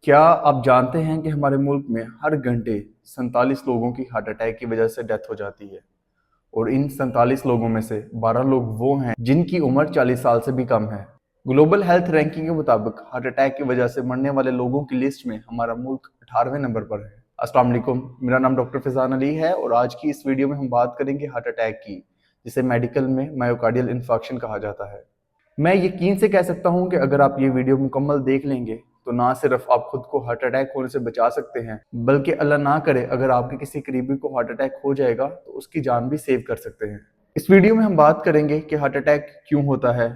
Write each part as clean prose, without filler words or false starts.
क्या आप जानते हैं कि हमारे मुल्क में हर घंटे 47 लोगों की हार्ट अटैक की वजह से डेथ हो जाती है। और इन 47 लोगों में से 12 लोग वो हैं जिनकी उम्र 40 साल से भी कम है। ग्लोबल हेल्थ रैंकिंग के मुताबिक हार्ट अटैक की वजह से मरने वाले लोगों की लिस्ट में हमारा मुल्क 18वें नंबर पर है। अस्सलाम वालेकुम, मेरा नाम डॉक्टर फिजान अली है और आज की इस वीडियो में हम बात करेंगे हार्ट अटैक की, जिसे मेडिकल में मायोकार्डियल इन्फार्क्शन कहा जाता है। मैं यकीन से कह सकता हूं कि अगर आप ये वीडियो मुकम्मल देख लेंगे तो ना सिर्फ आप खुद को हार्ट अटैक होने से बचा सकते हैं, बल्कि अल्लाह ना करे अगर आपके किसी करीबी को हार्ट अटैक हो जाएगा तो उसकी जान भी सेव कर सकते हैं। इस वीडियो में हम बात करेंगे कि हार्ट अटैक क्यों होता है,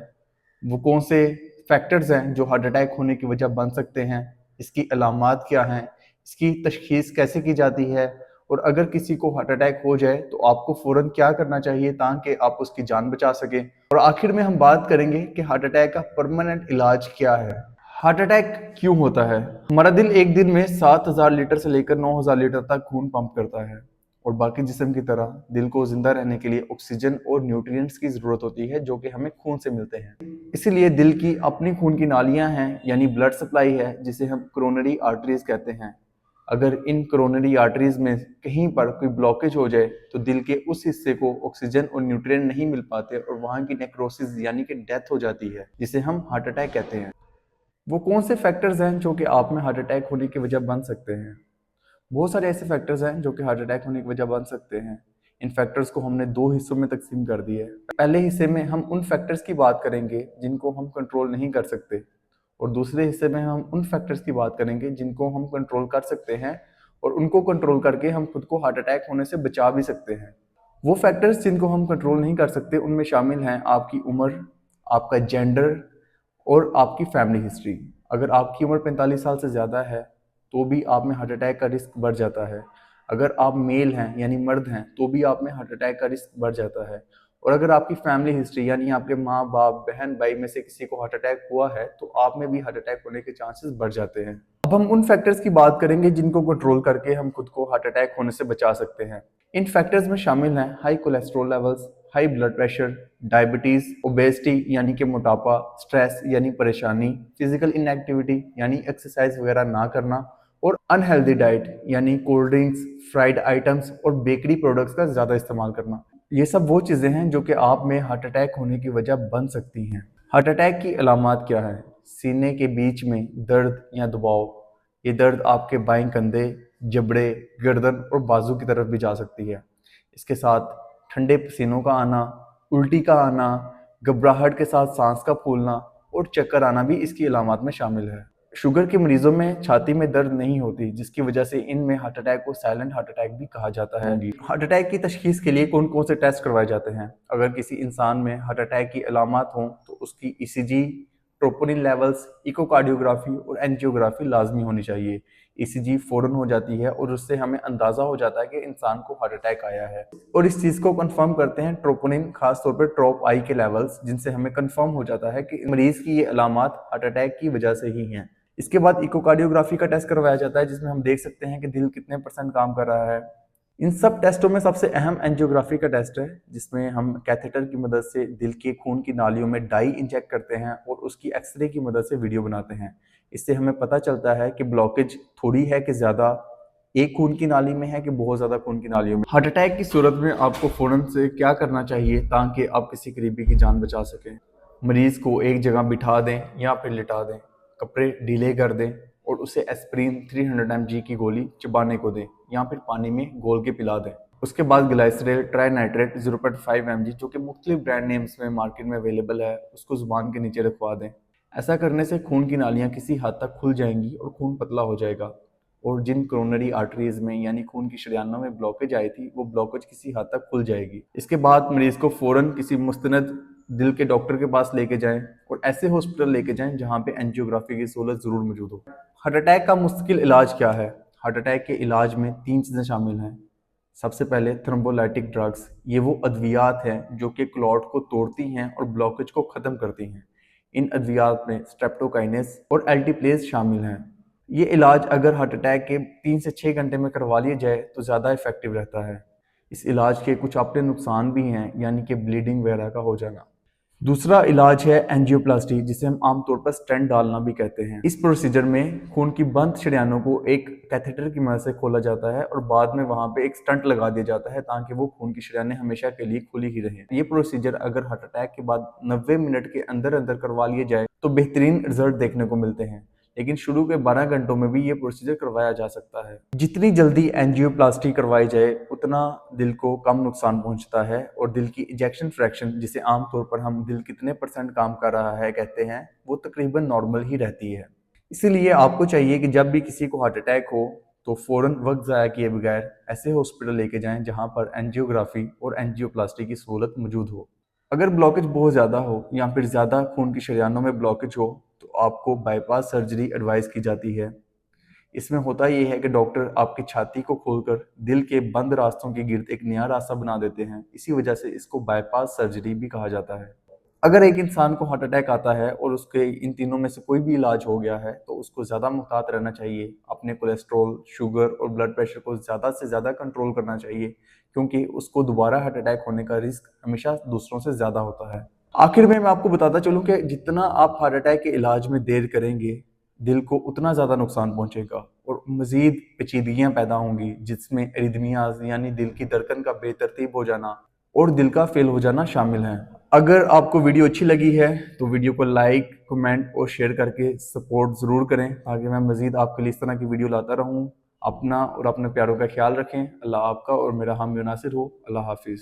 वो कौन से फैक्टर्स हैं जो हार्ट अटैक होने की वजह बन सकते हैं, इसकी अलामात क्या हैं, इसकी तशखीस कैसे की जाती है, और अगर किसी को हार्ट अटैक हो जाए तो आपको फ़ौरन क्या करना चाहिए ताकि आप उसकी जान बचा सकें। और आखिर में हम बात करेंगे कि हार्ट अटैक का परमानेंट इलाज क्या है। हार्ट अटैक क्यों होता है? हमारा दिल एक दिन में 7000 लीटर से लेकर 9000 लीटर तक खून पंप करता है और बाकी जिस्म की तरह दिल को जिंदा रहने के लिए ऑक्सीजन और न्यूट्रिएंट्स की जरूरत होती है जो कि हमें खून से मिलते हैं। इसीलिए दिल की अपनी खून की नालियां हैं, यानी ब्लड सप्लाई है, जिसे हम कोरोनरी आर्टरीज कहते हैं। अगर इन कोरोनरी आर्टरीज में कहीं पर कोई ब्लॉकेज हो जाए तो दिल के उस हिस्से को ऑक्सीजन और न्यूट्रिएंट नहीं मिल पाते और वहां की नेक्रोसिस यानी कि डेथ हो जाती है, जिसे हम हार्ट अटैक कहते हैं। वो कौन से फैक्टर्स हैं जो कि आप में हार्ट अटैक होने की वजह बन सकते हैं? बहुत सारे ऐसे फैक्टर्स हैं जो कि हार्ट अटैक होने की वजह बन सकते हैं। इन फैक्टर्स को हमने दो हिस्सों में तकसीम कर दिया है। पहले हिस्से में हम उन फैक्टर्स की बात करेंगे जिनको हम कंट्रोल नहीं कर सकते, और दूसरे हिस्से में हम उन फैक्टर्स की बात करेंगे जिनको हम कंट्रोल कर सकते हैं, और उनको कंट्रोल करके हम खुद को हार्ट अटैक होने से बचा भी सकते हैं। वो फैक्टर्स जिनको हम कंट्रोल नहीं कर सकते उनमें शामिल हैं आपकी उम्र, आपका जेंडर और आपकी फैमिली हिस्ट्री। अगर आपकी उम्र 45 साल से ज़्यादा है तो भी आप में हार्ट अटैक का रिस्क बढ़ जाता है। अगर आप मेल हैं यानी मर्द हैं तो भी आप में हार्ट अटैक का रिस्क बढ़ जाता है। और अगर आपकी फैमिली हिस्ट्री यानी आपके माँ बाप बहन भाई में से किसी को हार्ट अटैक हुआ है तो आप में भी हार्ट अटैक होने के चांसेस बढ़ जाते हैं। अब हम उन फैक्टर्स की बात करेंगे जिनको कंट्रोल करके हम खुद को हार्ट अटैक होने से बचा सकते हैं। इन फैक्टर्स में शामिल हैं high cholesterol levels, high blood pressure, diabetes, obesity यानी कि मोटापा, स्ट्रेस यानी परेशानी, फिजिकल इनएक्टिविटी यानी एक्सरसाइज वगैरह ना करना, और अनहेल्दी डाइट यानी कोल्ड ड्रिंक्स, फ्राइड आइटम्स और बेकरी प्रोडक्ट्स का ज़्यादा इस्तेमाल करना। ये सब वो चीज़ें हैं जो कि आप में हार्ट अटैक होने की वजह बन सकती हैं। हार्ट अटैक की अलामात क्या है? सीने के बीच में दर्द या दबाव। ये दर्द आपके बाएं कंधे, जबड़े, गर्दन और बाजू की तरफ भी जा सकती है। इसके साथ ठंडे पसीनों का आना, उल्टी का आना, घबराहट के साथ सांस का फूलना और चक्कर आना भी इसकी अलामात में शामिल है। शुगर के मरीजों में छाती में दर्द नहीं होती, जिसकी वजह से इनमें हार्ट अटैक को साइलेंट हार्ट अटैक भी कहा जाता है। हार्ट अटैक की तशखीस के लिए कौन कौन से टेस्ट करवाए जाते हैं? अगर किसी इंसान में हार्ट अटैक की अलामात हों तो उसकी ईसीजी, ट्रोपोनिन लेवल्स, इकोकार्डियोग्राफी और एंजियोग्राफी लाजमी होनी चाहिए। ईसीजी फौरन हो जाती है और उससे हमें अंदाजा हो जाता है कि इंसान को हार्ट अटैक आया है। और इस चीज को कंफर्म करते हैं ट्रोपोनिन, खासतौर पर ट्रोप आई के लेवल्स, जिनसे हमें कंफर्म हो जाता है कि मरीज की ये अलामात हार्ट अटैक की वजह से ही हैं। इसके बाद इकोकार्डियोग्राफी का टेस्ट करवाया जाता है जिसमें हम देख सकते हैं कि दिल कितने परसेंट काम कर रहा है। इन सब टेस्टों में सबसे अहम एंजियोग्राफी का टेस्ट है, जिसमें हम कैथेटर की मदद से दिल के खून की नालियों में डाई इंजेक्ट करते हैं और उसकी एक्सरे की मदद से वीडियो बनाते हैं। इससे हमें पता चलता है कि ब्लॉकेज थोड़ी है कि ज़्यादा एक खून की नाली में है कि बहुत ज़्यादा खून की नालियों में। हार्ट अटैक की सूरत में आपको फ़ौरन से क्या करना चाहिए ताकि आप किसी करीबी की जान बचा सकें? मरीज़ को एक जगह बिठा दें या फिर लिटा दें, कपड़े ढीले कर दें और उसे एस्प्रिन 300 mg की गोली चबाने को दें या फिर पानी में घोल के पिला दें। उसके बाद ग्लाइसरेल ट्राइनाइट्रेट 0.5 mg, जो कि मुख्तलिफ ब्रांड नेम्स में मार्केट में अवेलेबल है, उसको जुबान के नीचे रखवा दें। ऐसा करने से खून की नालियाँ किसी हद तक खुल जाएंगी और खून पतला हो जाएगा, और जिन कोरोनरी आर्टरीज में यानी खून की शरीयानों में ब्लॉकेज आई थी वो ब्लॉकेज किसी हद तक खुल जाएगी। इसके बाद मरीज को फौरन किसी मुस्तनद दिल के डॉक्टर के पास लेके जाएं और ऐसे हॉस्पिटल लेके जाएं जहां पे एंजियोग्राफी की सहूलत जरूर मौजूद हो। हार्ट अटैक का मुश्किल इलाज क्या है? हार्ट अटैक के इलाज में 3 चीज़ें शामिल हैं। सबसे पहले थ्रोम्बोलाइटिक ड्रग्स, ये वो अद्वियात हैं जो कि क्लॉट को तोड़ती हैं और ब्लॉकेज को ख़त्म करती हैं। इन अद्वियात में स्ट्रेप्टोकाइनेस और एल्टीप्लेज शामिल हैं। ये इलाज अगर हार्ट अटैक के 3 से 6 घंटे में करवा लिया जाए तो ज़्यादा इफेक्टिव रहता है। इस इलाज के कुछ अपने नुकसान भी हैं, यानी कि ब्लीडिंग वगैरह का हो जाना। दूसरा इलाज है एंजियोप्लास्टी, जिसे हम आमतौर पर स्टेंट डालना भी कहते हैं। इस प्रोसीजर में खून की बंद शरेयानों को एक कैथेटर की मदद से खोला जाता है और बाद में वहां पे एक स्टंट लगा दिया जाता है ताकि वो खून की शरेयानें हमेशा के लिए खुली ही रहें। ये प्रोसीजर अगर हार्ट अटैक के बाद 90 मिनट के अंदर अंदर करवा लिया जाए तो बेहतरीन रिजल्ट देखने को मिलते हैं, लेकिन शुरू के 12 घंटों में भी ये प्रोसीजर करवाया जा सकता है। जितनी जल्दी एंजियोप्लास्टी करवाई जाए उतना दिल को कम नुकसान पहुंचता है और दिल की इजेक्शन फ्रैक्शन, जिसे आमतौर पर हम दिल कितने परसेंट काम कर रहा है कहते हैं, वो तकरीबन नॉर्मल ही रहती है। इसीलिए आपको चाहिए कि जब भी किसी को हार्ट अटैक हो तो फौरन वक्त ज़ाया किए बगैर ऐसे हॉस्पिटल लेके जाएं जहां पर एंजियोग्राफी और एंजियोप्लास्टी की सहूलत मौजूद हो। अगर ब्लॉकेज बहुत ज़्यादा हो या फिर ज़्यादा खून की शरेयानों में ब्लॉकेज हो तो आपको बाईपास सर्जरी एडवाइस की जाती है। इसमें होता ये है कि डॉक्टर आपकी छाती को खोलकर दिल के बंद रास्तों के गिर्द एक नया रास्ता बना देते हैं। इसी वजह से इसको बाईपास सर्जरी भी कहा जाता है। अगर एक इंसान को हार्ट अटैक आता है और उसके इन तीनों में से कोई भी इलाज हो गया है तो उसको ज़्यादा मुहतात रहना चाहिए। अपने कोलेस्ट्रॉल, शुगर और ब्लड प्रेशर को ज़्यादा से ज़्यादा कंट्रोल करना चाहिए, क्योंकि उसको दोबारा हार्ट अटैक होने का रिस्क हमेशा दूसरों से ज़्यादा होता है। आखिर में मैं आपको बताता चलूं कि जितना आप हार्ट अटैक के इलाज में देर करेंगे दिल को उतना ज़्यादा नुकसान पहुंचेगा और मज़ीद पेचीदगियां पैदा होंगी, जिसमें एरिथमियाज यानी दिल की धड़कन का बेतरतीब हो जाना और दिल का फेल हो जाना शामिल हैं। अगर आपको वीडियो अच्छी लगी है तो वीडियो को लाइक, कमेंट और शेयर करके सपोर्ट ज़रूर करें ताकि मैं मज़ीद आपके लिए इस तरह की वीडियो लाता रहूं। अपना और अपने प्यारों का ख्याल रखें। अल्लाह आपका और मेरा हामी नासिर हो। अल्लाह हाफिज़।